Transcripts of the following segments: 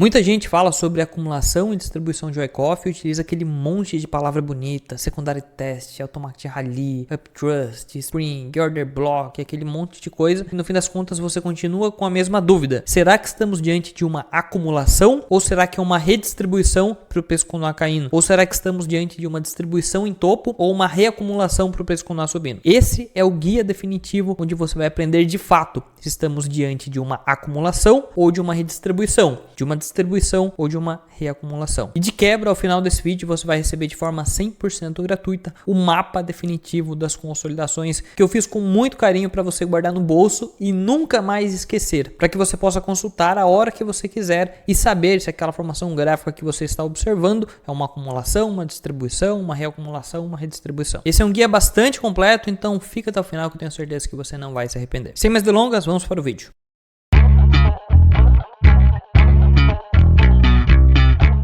Muita gente fala sobre acumulação e distribuição de Wyckoff e utiliza aquele monte de palavra bonita, secondary test, automatic rally, uptrust, spring, order block, aquele monte de coisa. E no fim das contas você continua com a mesma dúvida. Será que estamos diante de uma acumulação ou será que é uma redistribuição para o preço continuar caindo? Ou será que estamos diante de uma distribuição em topo ou uma reacumulação para o preço continuar subindo? Esse é o guia definitivo onde você vai aprender de fato se estamos diante de uma acumulação ou de uma redistribuição, de uma distribuição ou de uma reacumulação. E de quebra, ao final desse vídeo, você vai receber de forma 100% gratuita o mapa definitivo das consolidações que eu fiz com muito carinho para você guardar no bolso e nunca mais esquecer, para que você possa consultar a hora que você quiser e saber se aquela formação gráfica que você está observando é uma acumulação, uma distribuição, uma reacumulação, uma redistribuição. Esse é um guia bastante completo, então fica até o final que eu tenho certeza que você não vai se arrepender. Sem mais delongas, vamos para o vídeo.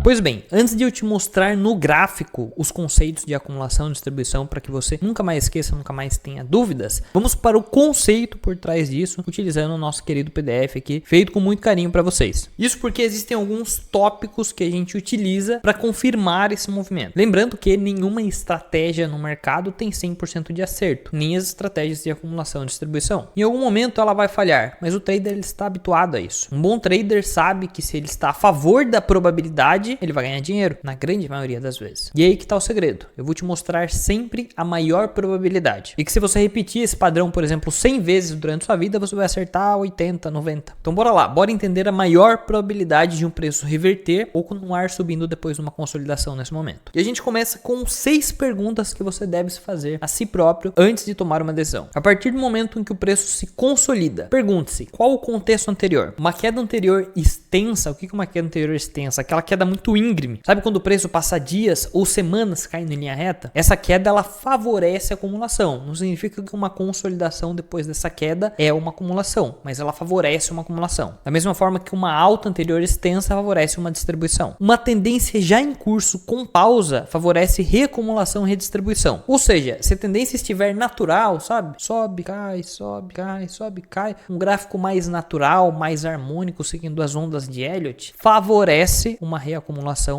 Pois bem, antes de eu te mostrar no gráfico os conceitos de acumulação e distribuição para que você nunca mais esqueça, nunca mais tenha dúvidas, vamos para o conceito por trás disso, utilizando o nosso querido PDF aqui, feito com muito carinho para vocês. Isso porque existem alguns tópicos que a gente utiliza para confirmar esse movimento. Lembrando que nenhuma estratégia no mercado tem 100% de acerto, nem as estratégias de acumulação e distribuição. Em algum momento ela vai falhar, mas o trader ele está habituado a isso. Um bom trader sabe que se ele está a favor da probabilidade, ele vai ganhar dinheiro, na grande maioria das vezes. E aí que tá o segredo. Eu vou te mostrar sempre a maior probabilidade. E que se você repetir esse padrão, por exemplo, 100 vezes durante sua vida, você vai acertar 80, 90. Então bora lá, bora entender a maior probabilidade de um preço reverter ou continuar subindo depois de uma consolidação nesse momento. E a gente começa com 6 perguntas que você deve se fazer a si próprio antes de tomar uma decisão. A partir do momento em que o preço se consolida, pergunte-se, qual o contexto anterior? Uma queda anterior extensa, o que é uma queda anterior extensa? Aquela queda muito íngreme. Sabe quando o preço passa dias ou semanas caindo em linha reta? Essa queda ela favorece a acumulação. Não significa que uma consolidação depois dessa queda é uma acumulação, mas ela favorece uma acumulação. Da mesma forma que uma alta anterior extensa favorece uma distribuição. Uma tendência já em curso com pausa favorece reacumulação e redistribuição. Ou seja, se a tendência estiver natural, sabe? Sobe, cai, sobe, cai, sobe, cai. Um gráfico mais natural, mais harmônico, seguindo as ondas de Elliott, favorece uma reacumulação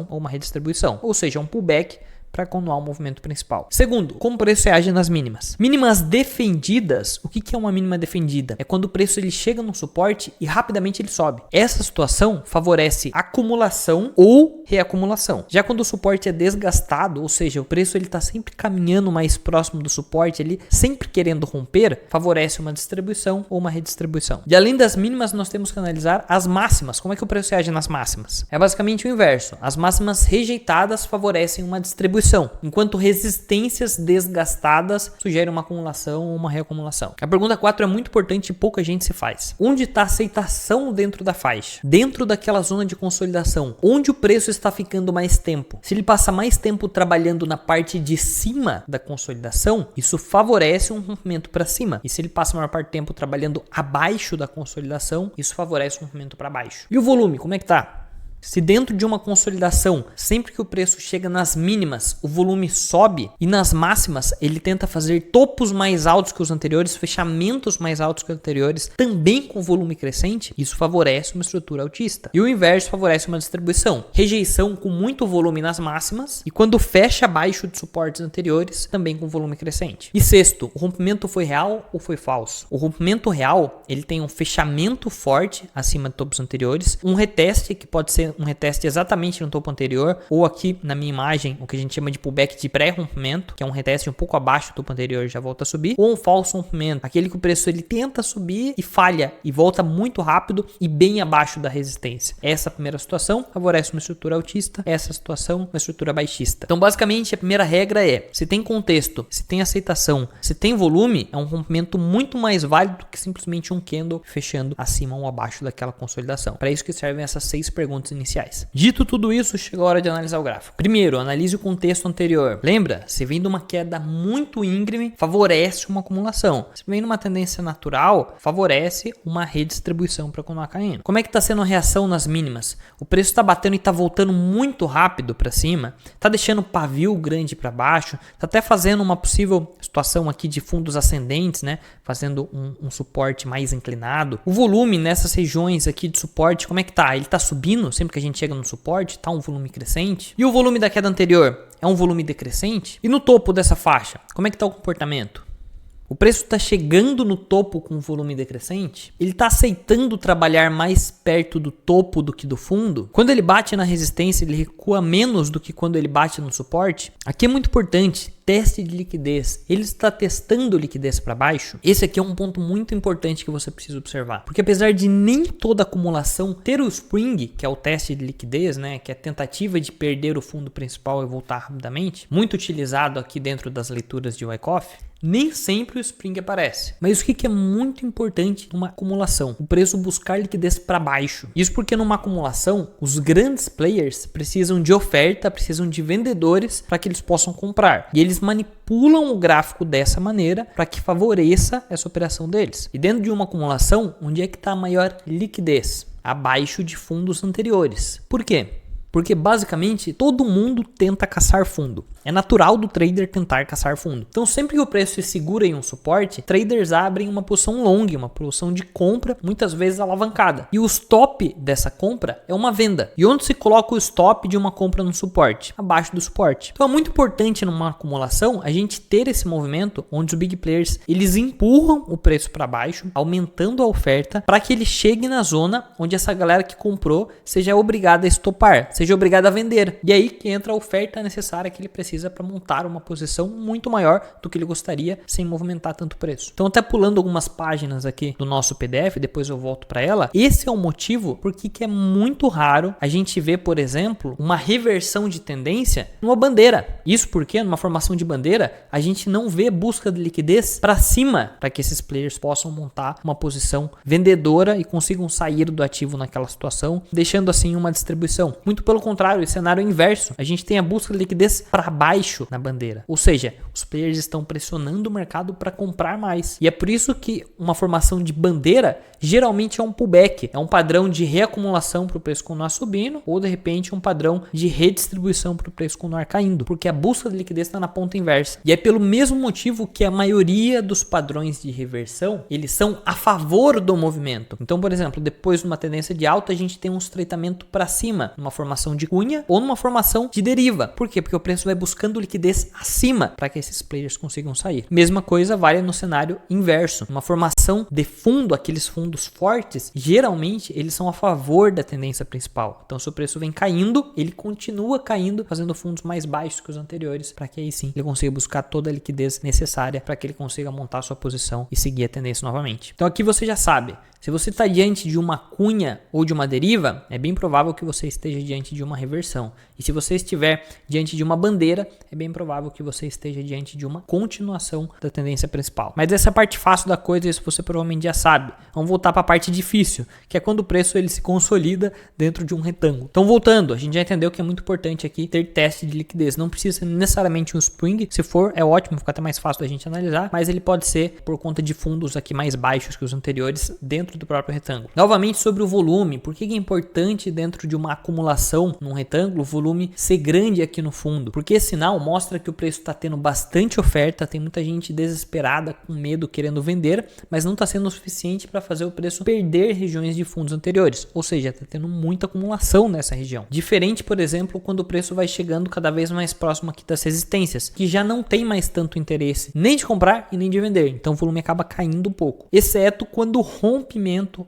ou uma redistribuição, ou seja, um pullback para continuar o movimento principal. Segundo, como o preço reage nas mínimas. Mínimas defendidas, o que é uma mínima defendida? É quando o preço ele chega no suporte e rapidamente ele sobe. Essa situação favorece acumulação ou reacumulação. Já quando o suporte é desgastado, ou seja, o preço ele está sempre caminhando mais próximo do suporte, ele sempre querendo romper, favorece uma distribuição ou uma redistribuição. E além das mínimas, nós temos que analisar as máximas. Como é que o preço reage nas máximas? É basicamente o inverso. As máximas rejeitadas favorecem uma distribuição, enquanto resistências desgastadas sugerem uma acumulação ou uma reacumulação. A pergunta 4 é muito importante e pouca gente se faz. Onde está a aceitação dentro da faixa? Dentro daquela zona de consolidação, onde o preço está ficando mais tempo? Se ele passa mais tempo trabalhando na parte de cima da consolidação, isso favorece um rompimento para cima. E se ele passa a maior parte do tempo trabalhando abaixo da consolidação, isso favorece um rompimento para baixo. E o volume, como é que tá? Se dentro de uma consolidação, sempre que o preço chega nas mínimas, o volume sobe e nas máximas ele tenta fazer topos mais altos que os anteriores, fechamentos mais altos que os anteriores, também com volume crescente, isso favorece uma estrutura altista. E o inverso favorece uma distribuição. Rejeição com muito volume nas máximas e quando fecha abaixo de suportes anteriores, também com volume crescente. E sexto, o rompimento foi real ou foi falso? O rompimento real, ele tem um fechamento forte acima de topos anteriores, um reteste que pode ser um reteste exatamente no topo anterior, ou aqui na minha imagem, o que a gente chama de pullback de pré-rompimento, que é um reteste um pouco abaixo do topo anterior e já volta a subir, ou um falso rompimento, aquele que o preço ele tenta subir e falha e volta muito rápido e bem abaixo da resistência. Essa primeira situação favorece uma estrutura altista, essa situação uma estrutura baixista. Então basicamente a primeira regra é, se tem contexto, se tem aceitação, se tem volume, é um rompimento muito mais válido que simplesmente um candle fechando acima ou abaixo daquela consolidação. Para isso que servem essas 6 perguntas iniciais. Dito tudo isso, chegou a hora de analisar o gráfico. Primeiro, analise o contexto anterior. Lembra? Se vem de uma queda muito íngreme, favorece uma acumulação. Se vem de uma tendência natural, favorece uma redistribuição para continuar caindo. Como é que está sendo a reação nas mínimas? O preço está batendo e está voltando muito rápido para cima, está deixando pavio grande para baixo, está até fazendo uma possível situação aqui de fundos ascendentes, né? Fazendo um suporte mais inclinado. O volume nessas regiões aqui de suporte, como é que tá? Ele está subindo? exemplo, que a gente chega no suporte, tá um volume crescente, e o volume da queda anterior é um volume decrescente, e no topo dessa faixa, como é que tá o comportamento? O preço está chegando no topo com volume decrescente? Ele está aceitando trabalhar mais perto do topo do que do fundo? Quando ele bate na resistência, ele recua menos do que quando ele bate no suporte? Aqui é muito importante, teste de liquidez. Ele está testando liquidez para baixo? Esse aqui é um ponto muito importante que você precisa observar. Porque apesar de nem toda acumulação ter o spring, que é o teste de liquidez, né, que é a tentativa de perder o fundo principal e voltar rapidamente, muito utilizado aqui dentro das leituras de Wyckoff, nem sempre o spring aparece. Mas o que é muito importante numa acumulação? O preço buscar liquidez para baixo. Isso porque numa acumulação, os grandes players precisam de oferta, precisam de vendedores para que eles possam comprar. E eles manipulam o gráfico dessa maneira para que favoreça essa operação deles. E dentro de uma acumulação, onde é que está a maior liquidez? Abaixo de fundos anteriores. Por quê? Porque basicamente todo mundo tenta caçar fundo. É natural do trader tentar caçar fundo. Então sempre que o preço se segura em um suporte, traders abrem uma posição long, uma posição de compra, muitas vezes alavancada. E o stop dessa compra é uma venda. E onde se coloca o stop de uma compra no suporte? Abaixo do suporte. Então é muito importante numa acumulação a gente ter esse movimento onde os big players eles empurram o preço para baixo, aumentando a oferta para que ele chegue na zona onde essa galera que comprou seja obrigada a estopar, seja obrigada a vender. E aí que entra a oferta necessária que ele precisa para montar uma posição muito maior do que ele gostaria sem movimentar tanto preço. Então até pulando algumas páginas aqui do nosso PDF, depois eu volto para ela, esse é o motivo porque que é muito raro a gente ver, por exemplo, uma reversão de tendência numa bandeira. Isso porque numa formação de bandeira a gente não vê busca de liquidez para cima para que esses players possam montar uma posição vendedora e consigam sair do ativo naquela situação, deixando assim uma distribuição. Muito pelo contrário, o cenário é inverso. A gente tem a busca de liquidez para baixo na bandeira. Ou seja, os players estão pressionando o mercado para comprar mais. E é por isso que uma formação de bandeira geralmente é um pullback. É um padrão de reacumulação para o preço continuar subindo ou de repente um padrão de redistribuição para o preço continuar caindo. Porque a busca de liquidez está na ponta inversa. E é pelo mesmo motivo que a maioria dos padrões de reversão, eles são a favor do movimento. Então, por exemplo, depois de uma tendência de alta, a gente tem um estreitamento para cima, numa formação de cunha ou numa formação de deriva. Por quê? Porque o preço vai buscando liquidez acima para que esses players consigam sair. Mesma coisa vale no cenário inverso. Uma formação de fundo, aqueles fundos fortes, geralmente eles são a favor da tendência principal. Então se o preço vem caindo, ele continua caindo, fazendo fundos mais baixos que os anteriores, para que aí sim ele consiga buscar toda a liquidez necessária para que ele consiga montar sua posição e seguir a tendência novamente. Então aqui você já sabe, se você está diante de uma cunha ou de uma deriva, é bem provável que você esteja diante de uma reversão. E se você estiver diante de uma bandeira, é bem provável que você esteja diante de uma continuação da tendência principal. Mas essa é a parte fácil da coisa, isso você provavelmente já sabe. Vamos voltar para a parte difícil, que é quando o preço ele se consolida dentro de um retângulo. Então voltando, a gente já entendeu que é muito importante aqui ter teste de liquidez. Não precisa ser necessariamente um spring, se for é ótimo, fica até mais fácil da gente analisar, mas ele pode ser por conta de fundos aqui mais baixos que os anteriores dentro do próprio retângulo. Novamente sobre o volume, por que é importante dentro de uma acumulação num retângulo, o volume ser grande aqui no fundo? Porque esse sinal mostra que o preço está tendo bastante oferta, tem muita gente desesperada, com medo, querendo vender, mas não está sendo o suficiente para fazer o preço perder regiões de fundos anteriores, ou seja, está tendo muita acumulação nessa região. Diferente, por exemplo, quando o preço vai chegando cada vez mais próximo aqui das resistências, que já não tem mais tanto interesse nem de comprar e nem de vender, então o volume acaba caindo um pouco, exceto quando o rompimento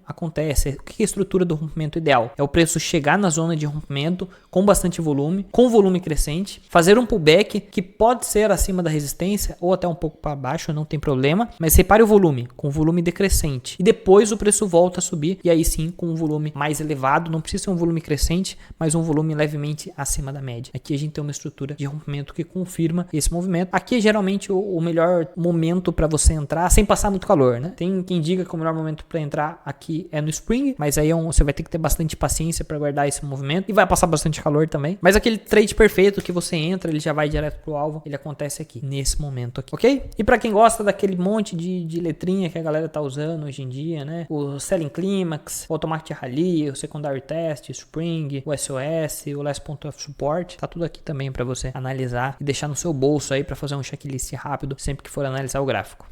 acontece. O que é a estrutura do rompimento ideal? É o preço chegar na zona de rompimento com bastante volume, com volume crescente, fazer um pullback que pode ser acima da resistência ou até um pouco para baixo, não tem problema, mas repare o volume, com volume decrescente. E depois o preço volta a subir e aí sim com um volume mais elevado, não precisa ser um volume crescente, mas um volume levemente acima da média. Aqui a gente tem uma estrutura de rompimento que confirma esse movimento. Aqui é geralmente o melhor momento para você entrar sem passar muito calor, né? Tem quem diga que o melhor momento para entrar aqui é no spring, mas aí você vai ter que ter bastante paciência para guardar esse movimento e vai passar bastante calor também. Mas aquele trade perfeito que você entra, ele já vai direto pro alvo, ele acontece aqui, nesse momento aqui, ok? E para quem gosta daquele monte de letrinha que a galera tá usando hoje em dia, né? O Selling Climax, o Automatic Rally, o Secondary Test, o Spring, o SOS, o Last Point of Support, tá tudo aqui também para você analisar e deixar no seu bolso aí para fazer um checklist rápido sempre que for analisar o gráfico.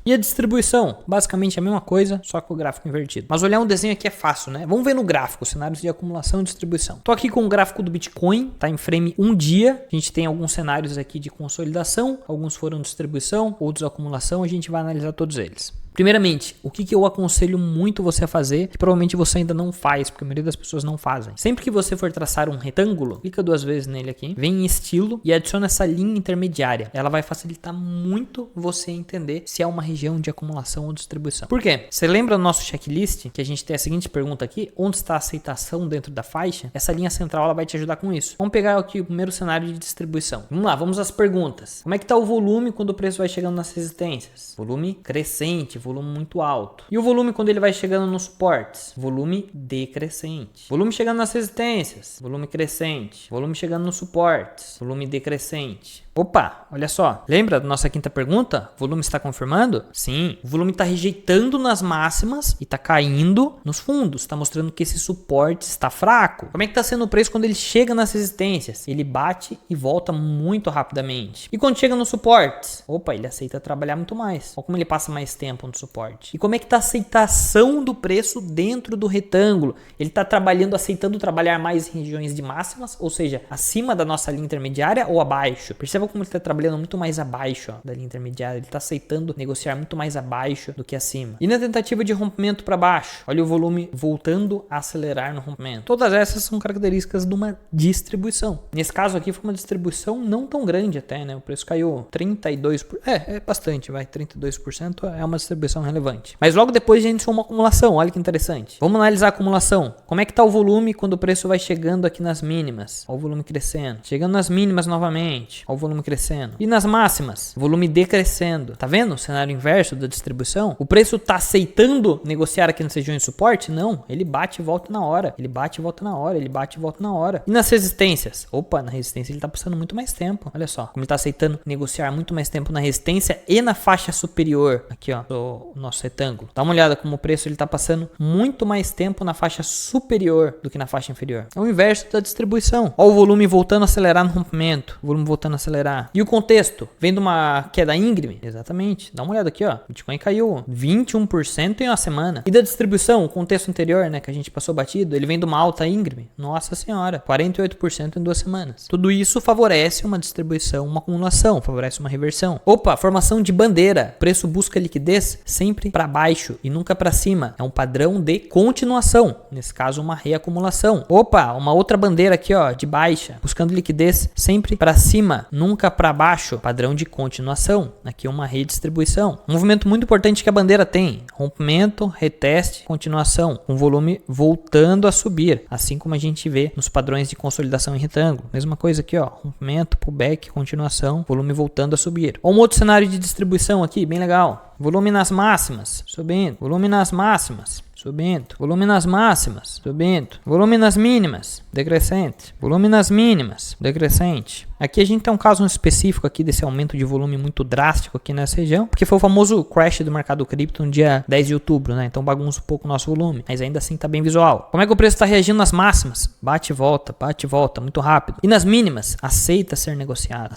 E a distribuição? Basicamente a mesma coisa, só com o gráfico invertido. Mas olhar um desenho aqui é fácil, né? Vamos ver no gráfico, cenários de acumulação e distribuição. Tô aqui com o gráfico do Bitcoin, tá em frame 1 dia. A gente tem alguns cenários aqui de consolidação, alguns foram distribuição, outros acumulação, a gente vai analisar todos eles. Primeiramente, o que eu aconselho muito você a fazer, que provavelmente você ainda não faz, porque a maioria das pessoas não fazem. Sempre que você for traçar um retângulo, clica 2 vezes nele aqui, vem em estilo e adiciona essa linha intermediária. Ela vai facilitar muito você entender se é uma região de acumulação ou distribuição. Por quê? Você lembra do nosso checklist, que a gente tem a seguinte pergunta aqui, onde está a aceitação dentro da faixa? Essa linha central ela vai te ajudar com isso. Vamos pegar aqui o primeiro cenário de distribuição. Vamos lá, vamos às perguntas. Como é que está o volume quando o preço vai chegando nas resistências? Volume crescente, volume muito alto. E o volume quando ele vai chegando nos suportes? Volume decrescente. Volume chegando nas resistências? Volume crescente. Volume chegando nos suportes? Volume decrescente. Opa, olha só. Lembra da nossa quinta pergunta? O volume está confirmando? Sim. O volume está rejeitando nas máximas e está caindo nos fundos. Está mostrando que esse suporte está fraco. Como é que está sendo o preço quando ele chega nas resistências? Ele bate e volta muito rapidamente. E quando chega nos suportes? Opa, ele aceita trabalhar muito mais. Olha como ele passa mais tempo no suporte. E como é que está a aceitação do preço dentro do retângulo? Ele está aceitando trabalhar mais em regiões de máximas, ou seja, acima da nossa linha intermediária ou abaixo? Perceba como ele está trabalhando muito mais abaixo da linha intermediária. Ele está aceitando negociar muito mais abaixo do que acima. E na tentativa de rompimento para baixo, olha o volume voltando a acelerar no rompimento. Todas essas são características de uma distribuição. Nesse caso aqui foi uma distribuição não tão grande até, né? O preço caiu 32%. É bastante, vai. 32% é uma distribuição relevante. Mas logo depois a gente tem uma acumulação. Olha que interessante. Vamos analisar a acumulação. Como é que está o volume quando o preço vai chegando aqui nas mínimas? Olha o volume crescendo. Chegando nas mínimas novamente. Olha o volume crescendo. E nas máximas? Volume decrescendo. Tá vendo o cenário inverso da distribuição? O preço tá aceitando negociar aqui nas regiões de suporte? Não. Ele bate e volta na hora. Ele bate e volta na hora. Ele bate e volta na hora. E nas resistências? Opa, na resistência ele tá passando muito mais tempo. Olha só. Como ele tá aceitando negociar muito mais tempo na resistência e na faixa superior. Aqui, ó. O nosso retângulo. Dá uma olhada como o preço ele tá passando muito mais tempo na faixa superior do que na faixa inferior. É o inverso da distribuição. Olha o volume voltando a acelerar no rompimento. O volume voltando a acelerar. E o contexto? Vendo uma queda íngreme? Exatamente. Dá uma olhada aqui, ó. O Bitcoin caiu 21% em uma semana. E da distribuição? O contexto anterior, né? Que a gente passou batido. Ele vem de uma alta íngreme. Nossa senhora. 48% em 2 semanas. Tudo isso favorece uma distribuição, uma acumulação. Favorece uma reversão. Opa, formação de bandeira. Preço busca liquidez sempre para baixo e nunca para cima. É um padrão de continuação. Nesse caso, uma reacumulação. Opa, uma outra bandeira aqui, ó, de baixa. Buscando liquidez sempre para cima, nunca para baixo. Padrão de continuação. Aqui uma redistribuição. Um movimento muito importante que a bandeira tem. Rompimento, reteste, continuação. Com volume voltando a subir. Assim como a gente vê nos padrões de consolidação em retângulo. Mesma coisa aqui, ó. Rompimento, pullback, continuação. Volume voltando a subir. Um outro cenário de distribuição aqui, bem legal. Volume nas máximas, subindo. Volume nas máximas, subindo. Volume nas máximas, subindo. Volume nas mínimas, decrescente. Volume nas mínimas, decrescente. Aqui a gente tem um caso específico aqui desse aumento de volume muito drástico aqui nessa região, porque foi o famoso crash do mercado cripto no dia 10 de outubro, né? Então bagunça um pouco o nosso volume, mas ainda assim tá bem visual. Como é que o preço está reagindo nas máximas? Bate e volta, muito rápido. E nas mínimas? Aceita ser negociado,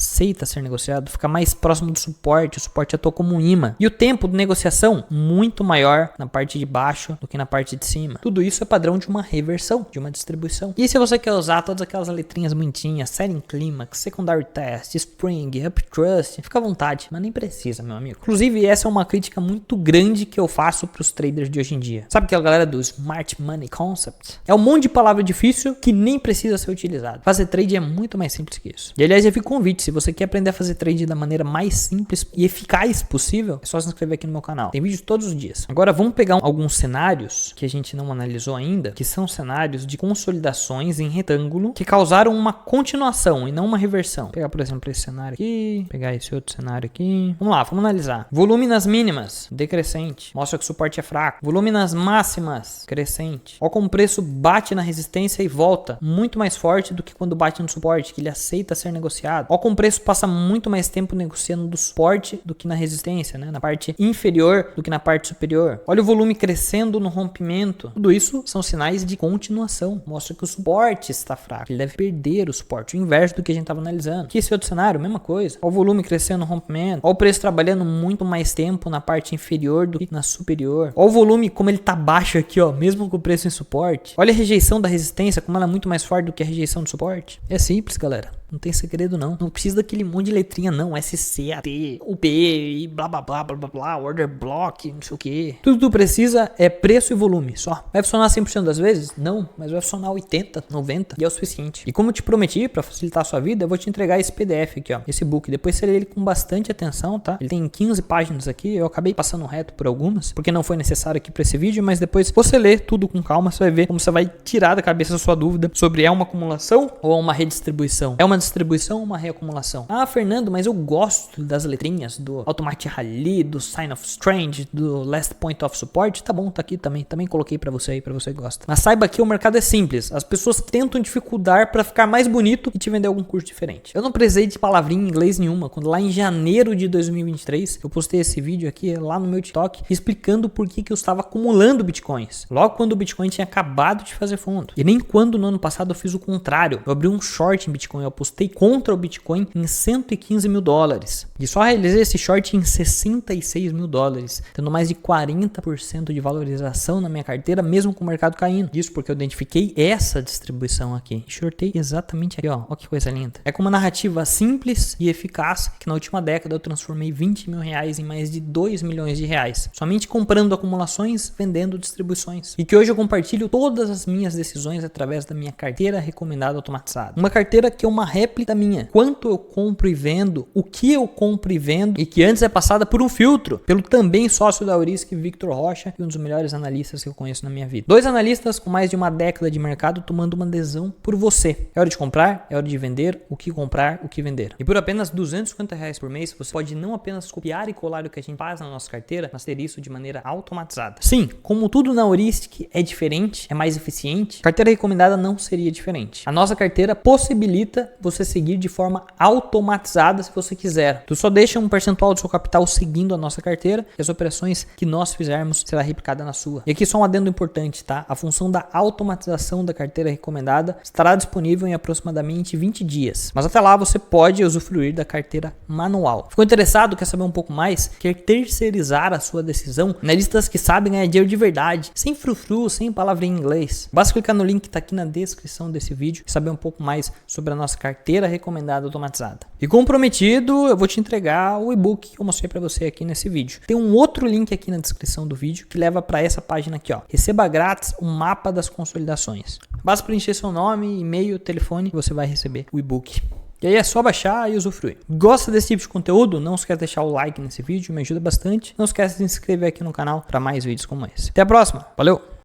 fica mais próximo do suporte, o suporte atua como um imã. E o tempo de negociação? Muito maior na parte de baixo do que na parte de cima. Tudo isso é padrão de uma reversão, de uma distribuição. E se você quer usar todas aquelas letrinhas bonitinhas, Setting Climax, Secondary Test, Spring, Uptrust, fica à vontade, mas nem precisa, meu amigo. Inclusive, essa é uma crítica muito grande que eu faço para os traders de hoje em dia. Sabe aquela galera do Smart Money Concept? É um monte de palavra difícil que nem precisa ser utilizado. Fazer trade é muito mais simples que isso. E aliás, eu fico convite, se você quer aprender a fazer trade da maneira mais simples e eficaz possível, é só se inscrever aqui no meu canal. Tem vídeo todos os dias. Agora, vamos pegar alguns cenários que a gente não analisou ainda, que são cenários de consolidações em retângulo que causaram uma continuação e não uma reversão. Vou pegar, por exemplo, esse cenário aqui, pegar esse outro cenário aqui. Vamos lá, vamos analisar. Volume nas mínimas, decrescente. Mostra que o suporte é fraco. Volume nas máximas, crescente. Olha como o preço bate na resistência e volta. Muito mais forte do que quando bate no suporte, que ele aceita ser negociado. Olha como o preço passa muito mais tempo negociando do suporte do que na resistência, né? Na parte inferior do que na parte superior. Olha o volume crescendo no rompimento. Tudo isso são sinais de continuação. Mostra que o suporte está fraco. Ele deve perder o suporte. O inverso do que a gente estava analisando. Aqui esse outro cenário, mesma coisa. Olha o volume crescendo no rompimento. Olha o preço trabalhando muito mais tempo na parte inferior do que na superior. Olha o volume como ele tá baixo aqui, ó, mesmo com o preço em suporte. Olha a rejeição da resistência, como ela é muito mais forte do que a rejeição do suporte. É simples, galera. Não tem segredo, não. Não precisa daquele monte de letrinha, não. SC, AT, UP e blá, blá, blá, blá, blá, blá, order block, não sei o que. Tudo que tu precisa é preço e volume, só. Vai funcionar 100% das vezes? Não, mas vai funcionar 80, 90 e é o suficiente. E como eu te prometi, pra facilitar a sua vida, eu vou te entregar esse PDF aqui, ó. Esse book. Depois você lê ele com bastante atenção, tá? Ele tem 15 páginas aqui. Eu acabei passando reto por algumas, porque não foi necessário aqui pra esse vídeo, mas depois você lê tudo com calma, você vai ver como você vai tirar da cabeça a sua dúvida sobre é uma acumulação ou uma redistribuição. É uma distribuição ou uma reacumulação? Ah, Fernando, mas eu gosto das letrinhas do Automatic Rally, do Sign of Strange, do Last Point of Support. Tá bom, tá aqui também. Também coloquei pra você aí, pra você que gosta. Mas saiba que o mercado é simples. As pessoas tentam dificultar pra ficar mais bonito e te vender algum curso diferente. Eu não precisei de palavrinha em inglês nenhuma. Quando lá em janeiro de 2023, eu postei esse vídeo aqui lá no meu TikTok explicando por que eu estava acumulando bitcoins. Logo quando o Bitcoin tinha acabado de fazer fundo. E nem quando no ano passado eu fiz o contrário. Eu abri um short em Bitcoin. Eu apostei contra o Bitcoin em 115 mil dólares. E só realizei esse short em 66 mil dólares, tendo mais de 40% de valorização na minha carteira, mesmo com o mercado caindo. Isso porque eu identifiquei essa distribuição aqui. Shortei exatamente aqui, ó. Olha que coisa linda. É com uma narrativa simples e eficaz que na última década eu transformei 20 mil reais em mais de 2 milhões de reais. Somente comprando acumulações, vendendo distribuições. E que hoje eu compartilho todas as minhas decisões através da minha carteira recomendada automatizada. Uma carteira que é uma réplica minha. Quanto eu compro e vendo, o que eu compro e vendo, e que antes é passada por um filtro, pelo também sócio da Aurisk, Victor Rocha, e um dos melhores analistas que eu conheço na minha vida. 2 analistas com mais de uma década de mercado tomando uma decisão por você. É hora de comprar, é hora de vender, o que comprar, o que vender. E por apenas R$250 por mês, você pode não apenas copiar e colar o que a gente faz na nossa carteira, mas ter isso de maneira automatizada. Sim, como tudo na Aurisk é diferente, é mais eficiente, carteira recomendada não seria diferente. A nossa carteira possibilita você seguir de forma automatizada se você quiser. Tu só deixa um percentual do seu capital seguindo a nossa carteira e as operações que nós fizermos será replicada na sua. E aqui só um adendo importante, tá? A função da automatização da carteira recomendada estará disponível em aproximadamente 20 dias. Mas até lá você pode usufruir da carteira manual. Ficou interessado? Quer saber um pouco mais? Quer terceirizar a sua decisão? Analistas que sabem ganhar dinheiro de verdade, sem frufru, sem palavrinha em inglês. Basta clicar no link que está aqui na descrição desse vídeo e saber um pouco mais sobre a nossa carteira recomendada automatizada. E comprometido, eu vou te entregar o e-book que eu mostrei para você aqui nesse vídeo. Tem um outro link aqui na descrição do vídeo que leva para essa página aqui, ó. Receba grátis o mapa das consolidações. Basta preencher seu nome, e-mail, telefone e você vai receber o e-book. E aí é só baixar e usufruir. Gosta desse tipo de conteúdo? Não esquece de deixar o like nesse vídeo, me ajuda bastante. Não esquece de se inscrever aqui no canal para mais vídeos como esse. Até a próxima, valeu!